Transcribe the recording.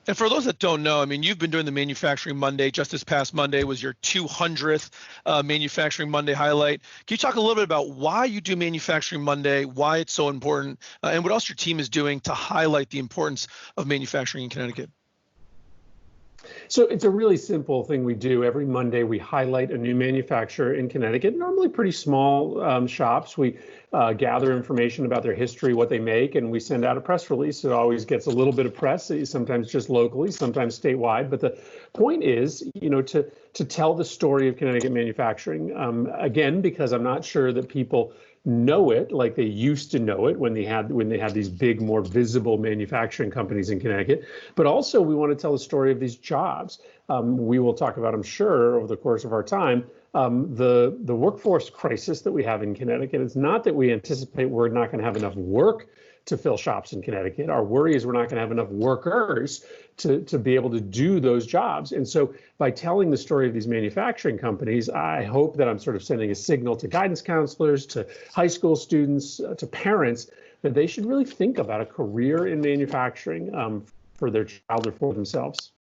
And for those that don't know, I mean, you've been doing the Manufacturing Monday. Just this past Monday was your 200th Manufacturing Monday highlight. Can you talk a little bit about why you do Manufacturing Monday, why it's so important, and what else your team is doing to highlight the importance of manufacturing in Connecticut? So it's a really simple thing we do. Every Monday, we highlight a new manufacturer in Connecticut, normally pretty small shops. We gather information about their history, what they make, and we send out a press release. It always gets a little bit of press, sometimes just locally, sometimes statewide. But the point is, to tell the story of Connecticut manufacturing. Again, because I'm not sure that people know it like they used to know it when they had these big, more visible manufacturing companies in Connecticut. But also, we want to tell the story of these jobs. We will talk about, I'm sure, over the course of our time, the workforce crisis that we have in Connecticut. It's not that we anticipate we're not going to have enough work to fill shops in Connecticut. Our worry is we're not going to have enough workers to be able to do those jobs. And so by telling the story of these manufacturing companies, I hope that I'm sort of sending a signal to guidance counselors, to high school students, to parents, that they should really think about a career in manufacturing for their child or for themselves.